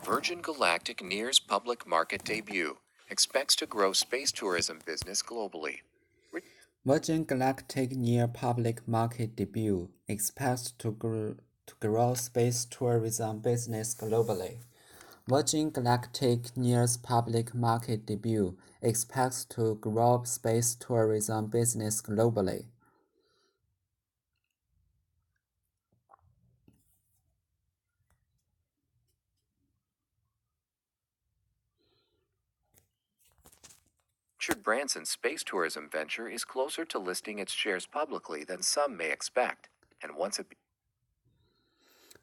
Virgin Galactic nears public market debut, expects to grow space tourism business globally. Virgin Galactic near public market debut, expects to grow space tourism business globally. Virgin Galactic nears public market debut, expects to grow space tourism business globally. Richard Branson's space tourism venture is closer to listing its shares publicly than some may expect, and once it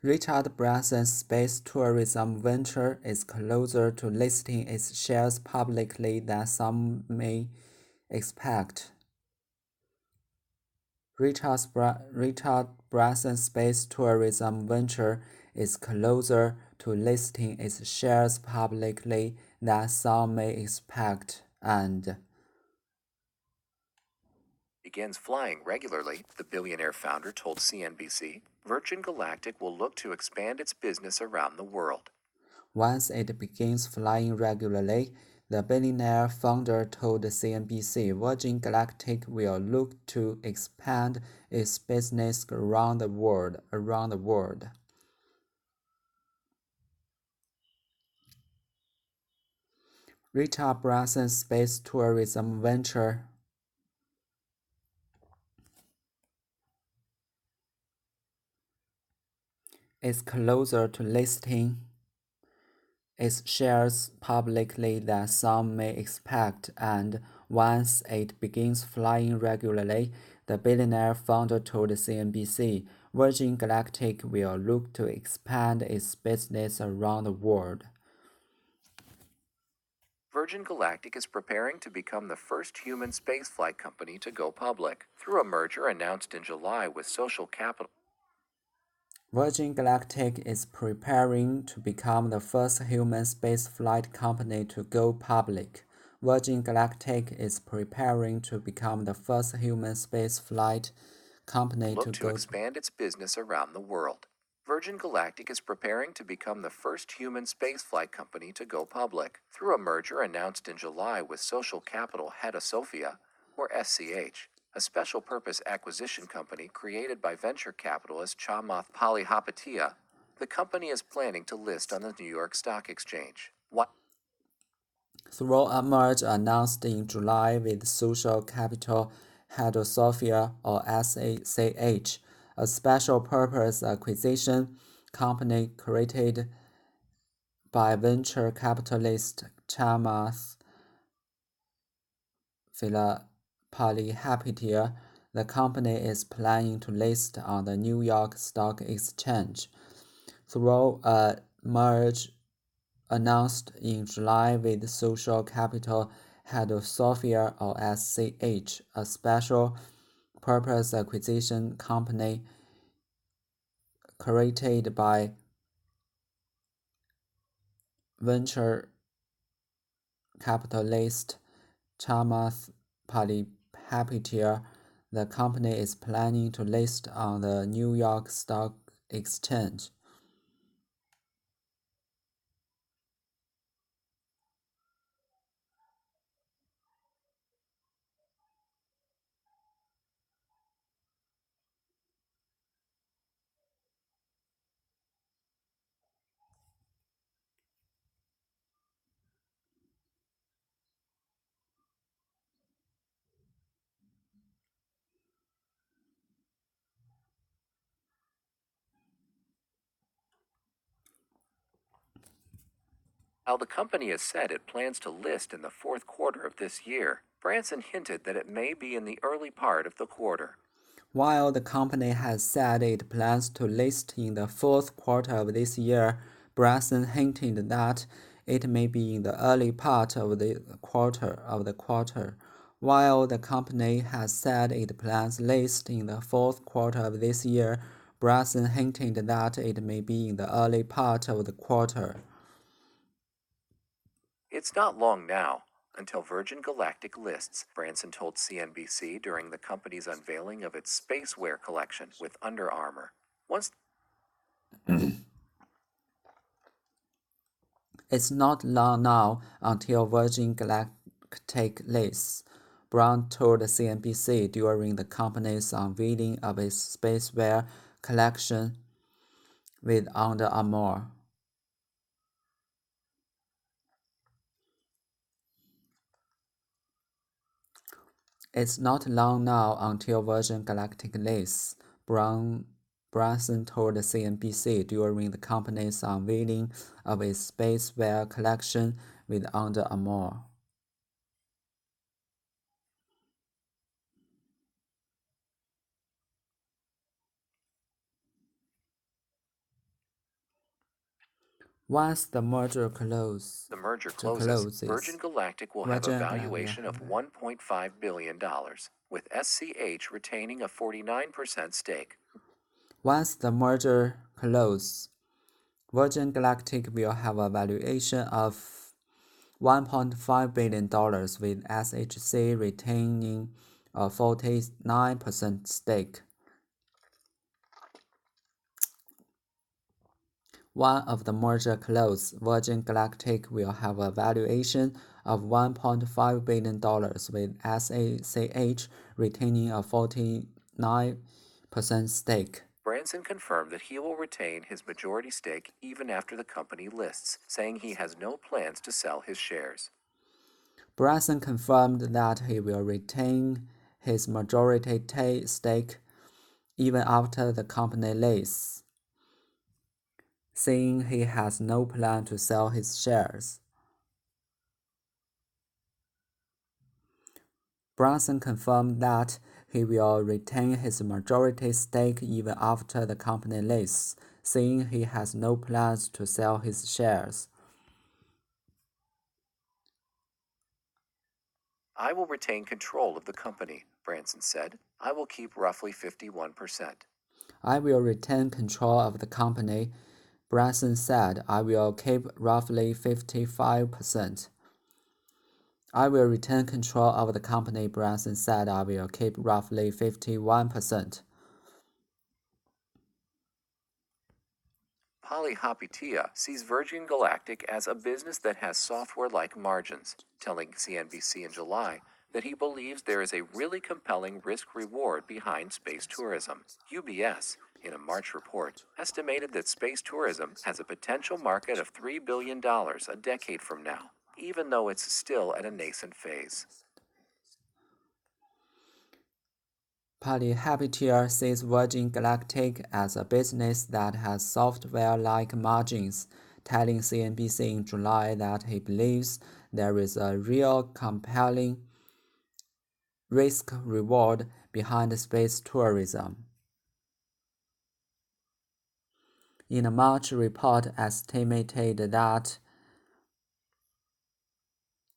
Richard Branson's space tourism venture is closer to listing its shares publicly than some may expect. Richard Branson's space tourism venture is closer to listing its shares publicly than some may expect, and begins flying regularly, the billionaire founder told CNBC, Virgin Galactic will look to expand its business around the world. once it begins flying regularly, the billionaire founder told CNBC Virgin Galactic will look to expand its business around the world. Richard Branson's space tourism venture is closer to listing its shares publicly than some may expect, and once it begins flying regularly, the billionaire founder told CNBC, Virgin Galactic will look to expand its business around the world. Virgin Galactic is preparing to become the first human spaceflight company to go public, through a merger announced in July with Social Capital. Virgin Galactic is preparing to become the first human spaceflight company to go public. Virgin Galactic is preparing to become the first human spaceflight company to expand its business around the world. Virgin Galactic is preparing to become the first human spaceflight company to go public, through a merger announced in July with Social Capital Hedosophia, or SCH, a special-purpose acquisition company created by venture capitalist Chamath Palihapitiya. The company is planning to list on the New York Stock Exchange. Through a merger announced in July with Social Capital Hedosophia, or SCH, a special-purpose acquisition company created by venture capitalist Chamath Palihapitiya, the company is planning to list on the New York Stock Exchange. Through a merger announced in July with Social Capital Hedosophia, or SCH, a special purpose acquisition company created by venture capitalist Chamath Palihapitiya, the company is planning to list on the New York Stock Exchange. While the company has said it plans to list in the fourth quarter of this year, Branson hinted that it may be in the early part of the quarter. While the company has said it plans to list in the fourth quarter of this year, Branson hinted that it may be in the early part of the quarter. While the company has said it plans to list in the fourth quarter of this year, Branson hinted that it may be in the early part of the quarter. It's not long now until Virgin Galactic lists, Branson told CNBC during the company's unveiling of its spacewear collection with Under Armour. Once It's not long now until Virgin Galactic lists, Brown told CNBC during the company's unveiling of its spacewear collection with Under Armour. It's not long now until Virgin Galactic lists, Branson told CNBC during the company's unveiling of its spacewear collection with Under Armour. Once the merger closes, Virgin Galactic will have a valuation of $1.5 billion, with SCH retaining a 49% stake. Once the merger closes, Virgin Galactic will have a valuation of $1.5 billion, with SHC retaining a 49% stake. One of the merger closes, Virgin Galactic will have a valuation of $1.5 billion, with SACH retaining a 49% stake. Branson confirmed that he will retain his majority stake even after the company lists, saying he has no plans to sell his shares. Branson confirmed that he will retain his majority stake even after the company lists, saying he has no plan to sell his shares. Branson confirmed that he will retain his majority stake even after the company lists, saying he has no plans to sell his shares. I will retain control of the company, Branson said. I will keep roughly 51%. I will retain control of the company, Branson said. I will keep roughly 55%. I will retain control of the company, Branson said. I will keep roughly 51%. Polly Hapitia sees Virgin Galactic as a business that has software-like margins, telling CNBC in July that he believes there is a really compelling risk-reward behind space tourism. UBS, in a March report, estimated that space tourism has a potential market of $3 billion a decade from now, even though it's still at a nascent phase. Polly Hapitia sees Virgin Galactic as a business that has software-like margins, telling CNBC in July that he believes there is a real compelling risk-reward behind space tourism. In a March report estimated that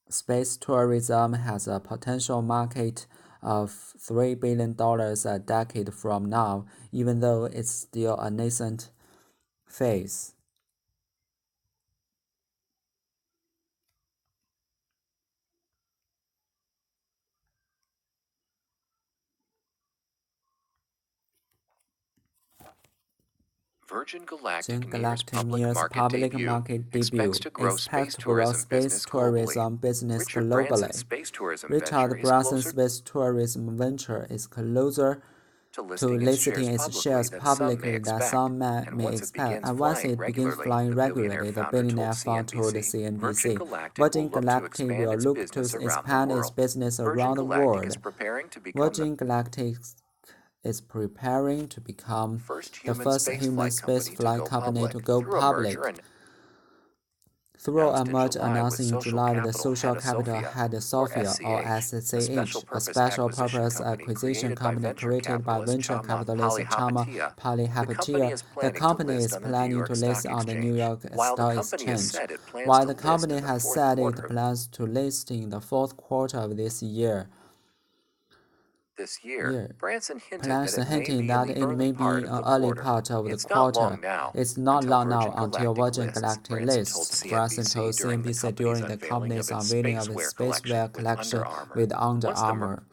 space tourism has a potential market of $3 billion a decade from now, even though it's still a nascent phase. Virgin Galactic nears public market debut, expects to grow space tourism business globally. Richard Branson's space tourism venture is closer to listing its shares publicly than some may expect, and once it begins flying regularly, the billionaire fund told CNBC. Virgin Galactic will look to expand its business around the world. Virgin Galactic is preparing to become the first human spaceflight company to go public. Through a merger announced in July with the social capital head Sophia, or SCH, a special purpose acquisition company created by venture capitalist Chama Polly Hapitia, the company is planning to list on the New York Stock Exchange. While the company has said it plans to list in the fourth quarter of this year, Branson hinted that it may be in the early part of the quarter. It's not long now until Virgin Galactic lists, Branson told CNBC during the company's unveiling of its spacewear collection with Under Armour.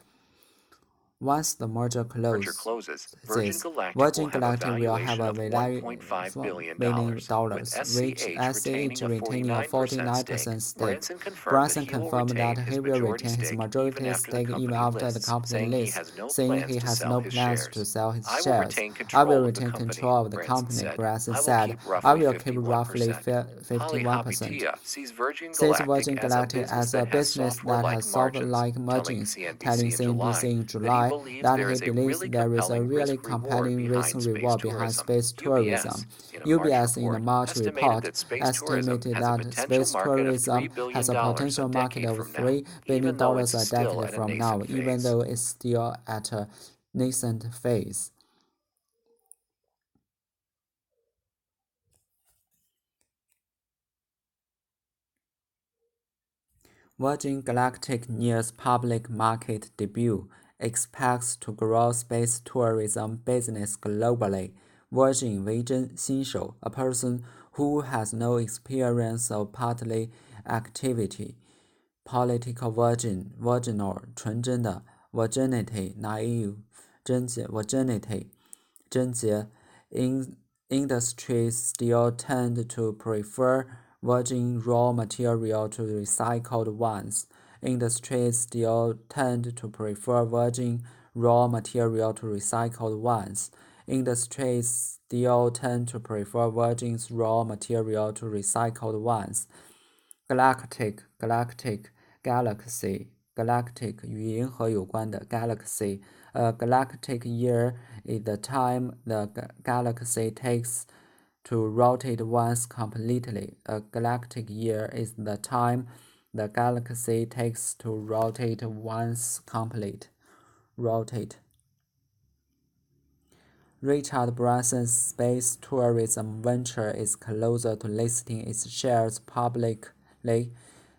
Once the merger Merger closes, closes, Virgin Galactic Virgin will have a Galactic will have valuation a of $1.5 billion, billion, with which SCH SCH retaining a retaining a 49% stake. 49% stake. Branson confirmed that Branson he will confirmed retain that his he will majority retain his stake even majority after the stake even company after the lists, company saying he lists, has no saying plans he to has sell no his plans to shares. sell his I will shares. retain I will control of the retain company, control of the Branson company, said. Branson I will said. keep I roughly will keep roughly 51%. Holly 51%. Habitia sees Virgin Sees Galactic Virgin as a Galactic business as a that has business that software-like has margins, software-like telling margins, telling CNBC in CNBC July in that he July believes that there he is a believes really there is a compelling really risk-reward compelling risk behind space reward behind tourism. space UBS, tourism. in a March UBS in the report, March estimated report that space tourism estimated has a that potential space market of $3 tourism billion has a a potential market decade of from now, $3 even though billion it's a still decade at a from now, nascent even phase. though it's still at a nascent phase. Virgin Galactic nears public market debut, expects to grow space tourism business globally. Virgin 维珍新手, a person who has no experience of partly activity. Political virginal 纯真的 virginity naive 贞洁 virginity 贞洁 industries still tend to prefer virgin raw material to recycled ones. Industries still tend to prefer virgin raw material to recycled ones. Industries still tend to prefer virgin raw material to recycled ones. Galactic 与银河有关的 galaxy. A galactic year is the time the galaxy takes to rotate once completely. A galactic year is the time the galaxy takes to rotate once complete. Rotate. Richard Branson's space tourism venture is closer to listing its shares publicly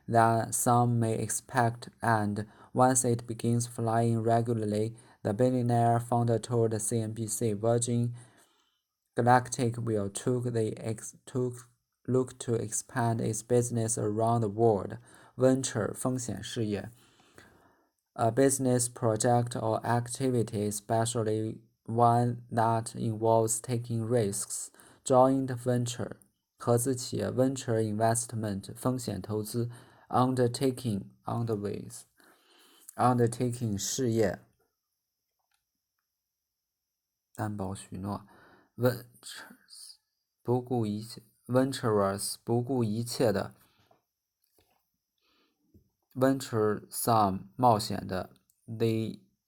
than some may expect, and once it begins flying regularly, the billionaire founder told CNBC Virgin Galactic will look to expand its business around the world. Venture 风险事业 A business project or activity, especially one that involves taking risks. Joint venture 合资企业 venture investment 风险投资 undertaking underways 事业担保许诺 ventures 不顾一切 venturous 不顾一切的 venturesome 冒险的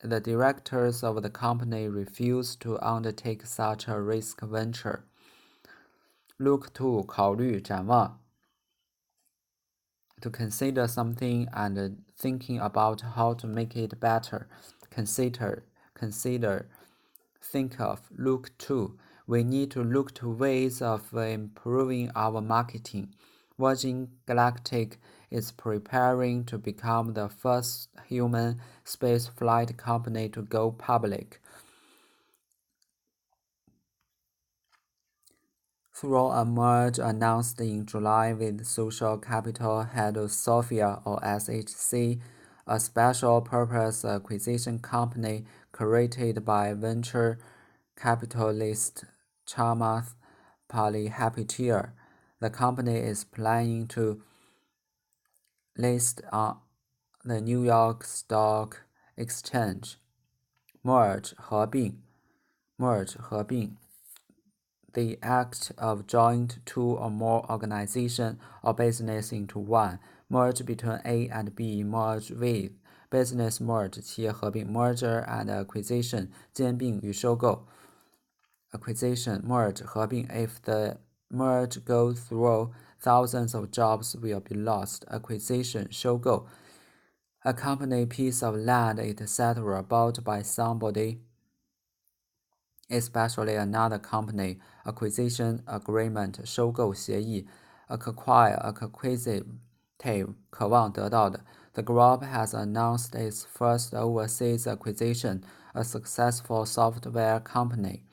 The directors of the company refuse to undertake such a risk venture. Look to 考虑展望 to consider something and thinking about how to make it better. Consider, think of, look to. We need to look to ways of improving our marketing. Virgin Galactic is preparing to become the first human spaceflight company to go public. Through a merger announced in July with Social Capital Sophia or SHC, a special purpose acquisition company created by venture capitalist Chamath Palihapitiya. The company is planning to list on the New York Stock Exchange. Merge 合并 The act of joint two or more organization or business into one. Merge between A and B. Merge with. Business merge 企业合并 merger and acquisition 兼并与收购 acquisition merge 合并 If the merge goes through, thousands of jobs will be lost. Acquisition 收购 A company, piece of land, etc. bought by somebody, especially another company. Acquisition agreement 收购协议 acquire acquisitive 渴望得到的 The group has announced its first overseas acquisition, a successful software company.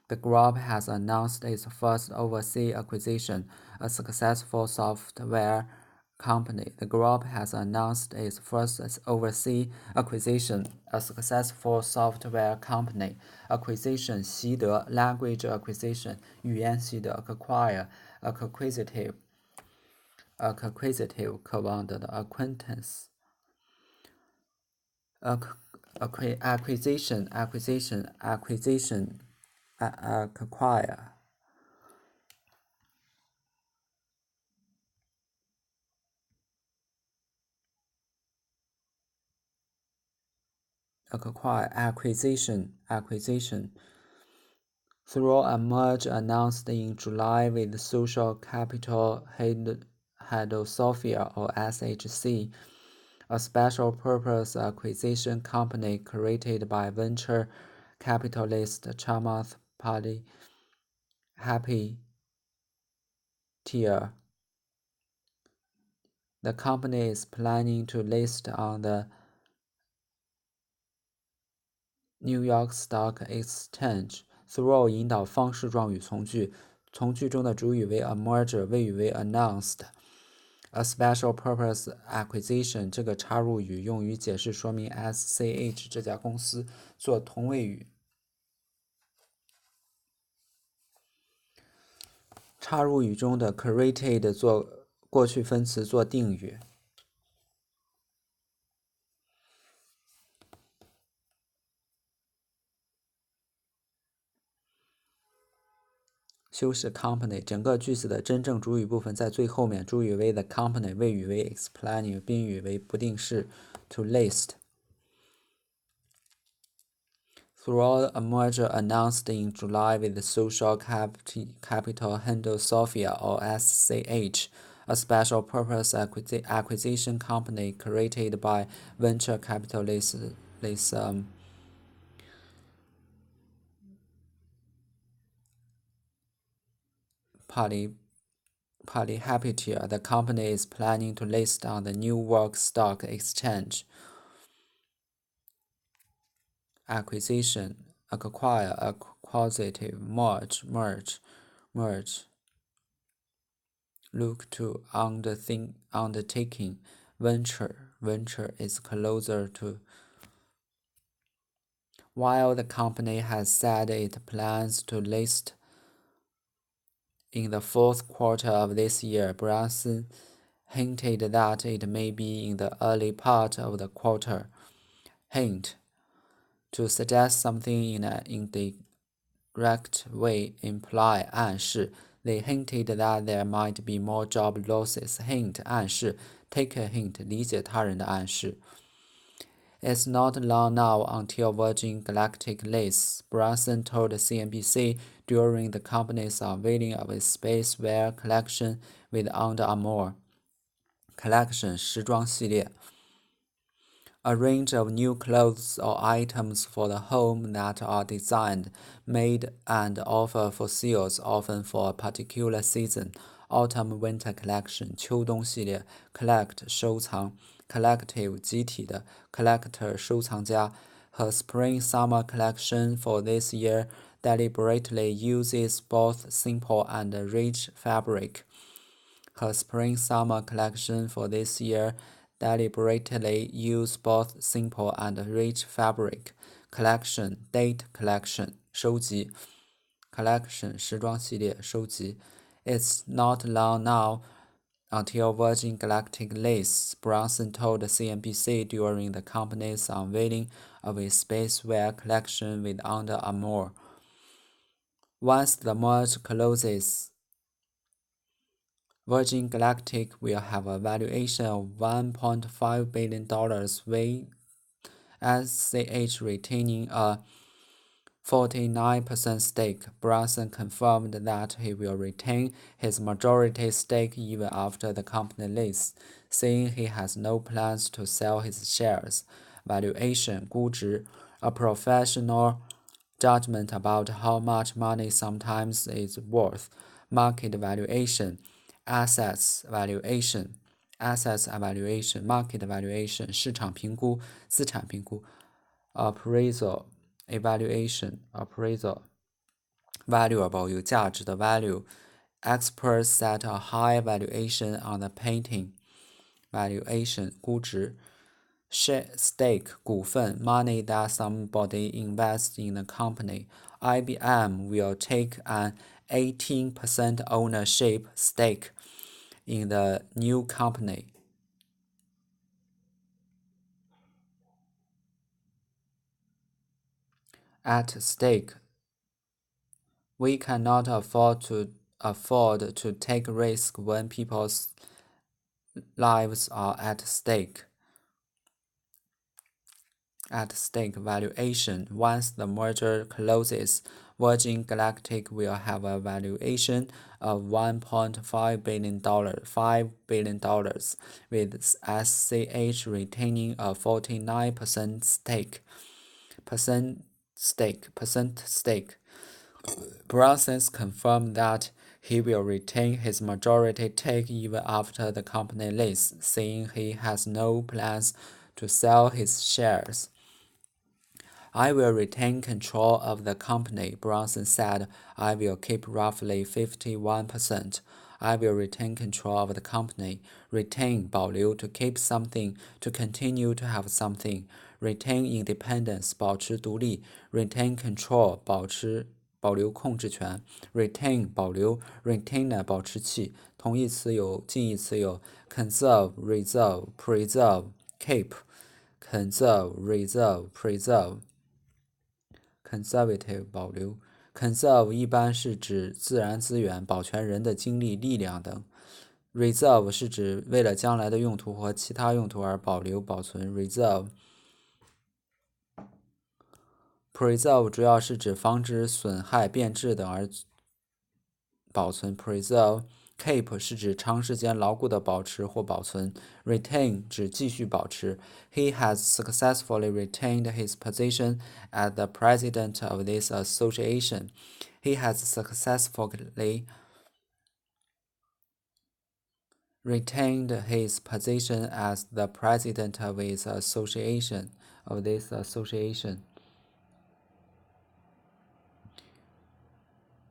The group has announced its first overseas acquisition, a successful software company. The group has announced its first overseas acquisition, a successful software company acquisition, 习得 language acquisition, 语言习得 acquire, acquisitive,渴望的 acquaintance, acquisition, acquire. Acquisition. Through a merger announced in July with Social Capital Sophia or SHC, a special purpose acquisition company created by venture capitalist Chamath Palihapitiya. The company is planning to list on the New York Stock Exchange. Through 引导方式状语从句，从句中的主语为 a merger， 谓语为 announced。A special purpose acquisition 这个插入语用于解释说明 SCH 这家公司做同位语。插入语中的 created 做过去分词做定语。修饰 company 整个句子的真正主语部分在最后面，主语为 the company， 谓语为 explaining， 宾语为不定式 to list。Through a merger announced in July with the Social Capital Sophia or SCH, a special purpose acquisition company created by venture capitalist Palihapitiya, the company is planning to list on the New York Stock Exchange. Acquisition, acquire, acquisitive, merge. Look to undertaking, venture is closer to. While the company has said it plans to list in the fourth quarter of this year, Branson hinted that it may be in the early part of the quarter. Hint, to suggest something in an indirect way, imply 暗示. They hinted that there might be more job losses. Hint 暗示 take a hint 理解他人的暗示. It's not long now until Virgin Galactic lists, Branson told CNBC during the company's unveiling of its spacewear collection with Under Armour. Collection 时装系列. A range of new clothes or items for the home that are designed, made, and offered for sales, often for a particular season. Autumn-winter collection 秋冬系列 collect 收藏 collective 集体的 collector 收藏家 Her spring-summer collection for this year deliberately uses both simple and rich fabric. Her spring-summer collection for this year deliberately use both simple and rich fabric. Collection, date collection, 收集 collection 时装系列收集 It's not long now until Virgin Galactic lists, Branson told CNBC during the company's unveiling of its spacewear collection with Under Armour. Once the merge closes, Virgin Galactic will have a valuation of $1.5 billion, with SCH retaining a 49% stake. Branson confirmed that he will retain his majority stake even after the company lists, saying he has no plans to sell his shares. Valuation, 估值, a professional judgment about how much money sometimes is worth. Market valuation, assets valuation, market valuation, 市场评估，资产评估。Appraisal, evaluation, valuable 有价值的 value. Experts set a high valuation on the painting. valuation 估值 stake 股份 money that somebody invests in the company. IBM will take an 18% ownership stake in the new company. At stake, we cannot afford to take risk when people's lives are at stake. At stake valuation. Once the merger closes, Virgin Galactic will have a valuation of $1.5 billion, $5 billion, with SCH retaining a 49% stake. Branson confirmed that he will retain his majority stake even after the company lists, saying he has no plans to sell his shares. I will retain control of the company, Branson said. I will keep roughly 51%. I will retain control of the company. Retain 保留 to keep something, to continue to have something. Retain independence 保持独立。Retain control 保留控制权。Retain 保留 retainer 保持器。同义词有近义词有 conserve, reserve, preserve, keep. Conserve, reserve, preserve.Conservative 保留 Conserve 一般是指自然资源，保全人的精力、力量等。Reserve 是指为了将来的用途或其他用途而保留、保存。Preserve 主要是指防止损害、变质等而保存。Preserve。Keep 是指长时间牢固的保持或保存。Retain 指继续保持。He has successfully retained his position as the president of this association. He has successfully retained his position as the president of this association.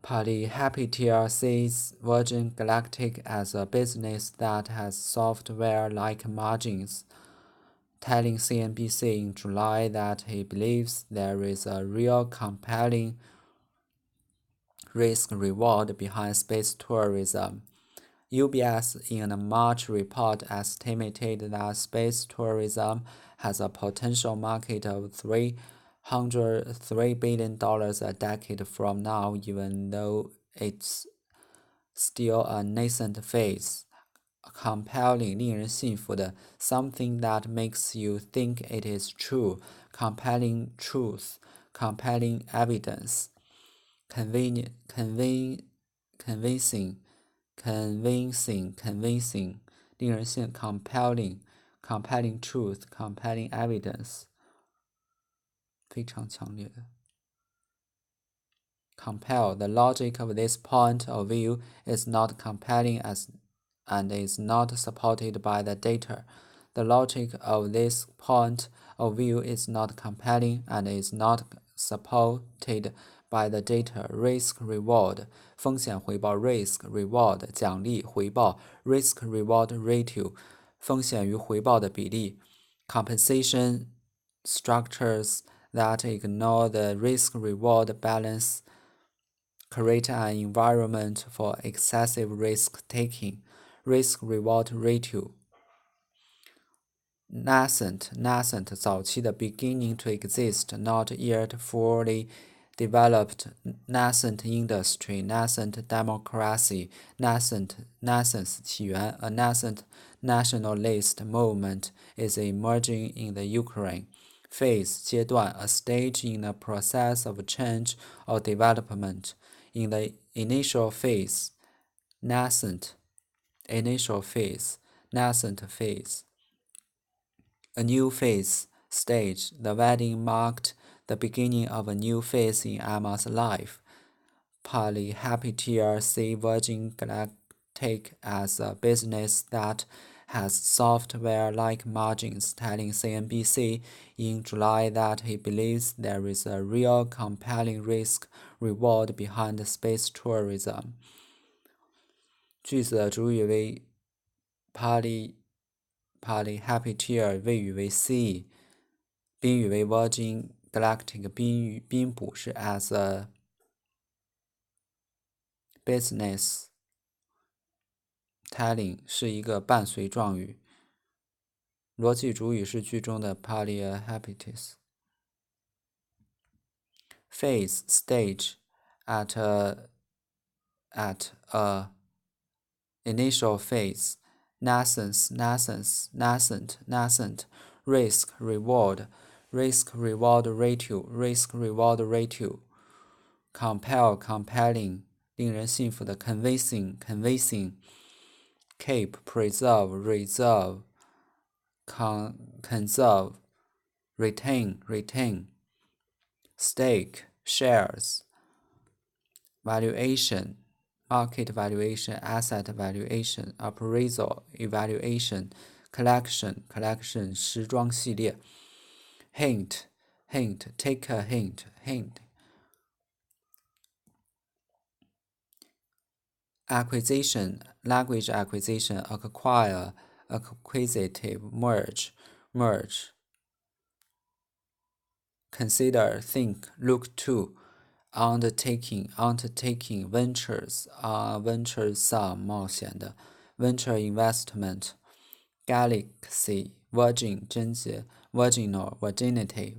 Party Happy-Tier sees Virgin Galactic as a business that has software-like margins, telling CNBC in July that he believes there is a real compelling risk-reward behind space tourism. UBS in a March report estimated that space tourism has a potential market of $303 billion a decade from now, even though it's still a nascent phase. Compelling 令人信服的 something that makes you think it is true, compelling truth, compelling evidence, convincing,令人信 compelling truth, compelling evidence, 非常强烈的。Compel, the logic of this point of view is not compelling and is not supported by the data. The logic of this point of view is not compelling and is not supported by the data. Risk reward 风险回报 risk reward 奖励回报 risk reward ratio 风险与回报的比例 compensation structures that ignore the risk reward balance create an environment for excessive risk taking. Risk reward ratio nascent 早期的 beginning to exist, not yet fully developed nascent industry, nascent democracy, nascence 起源 a nascent nationalist movement is emerging in the Ukraine. Phase 阶段 a stage in a process of change or development. In the initial phase, nascent phase. A new phase, stage. The wedding marked the beginning of a new phase in Emma's life. Party Happy-Tier see Virgin Galactic as a business that has software-like margins, telling CNBC in July that he believes there is a real compelling risk-reward behind space tourism. 句子的主语为 Party Polyhapitier 谓语为 C， 宾语为 Virgin Galactic， 宾补是 as a business telling 是一个伴随状语。逻辑主语是句中的 polyhapitis。Phase stage at a initial phase, nascent, risk reward ratio, compelling 令人信服的 convincing, keep, preserve, conserve, retain, stake, shares, valuation, market valuation, asset valuation, appraisal, evaluation, collection, 时装系列 hint, take a hint, acquisition, language acquisition, acquire, acquisitive, merge, consider, think, look to, undertaking, ventures, venturesome 冒险的 venture investment, galaxy, virgin 贞洁 virginal, virginity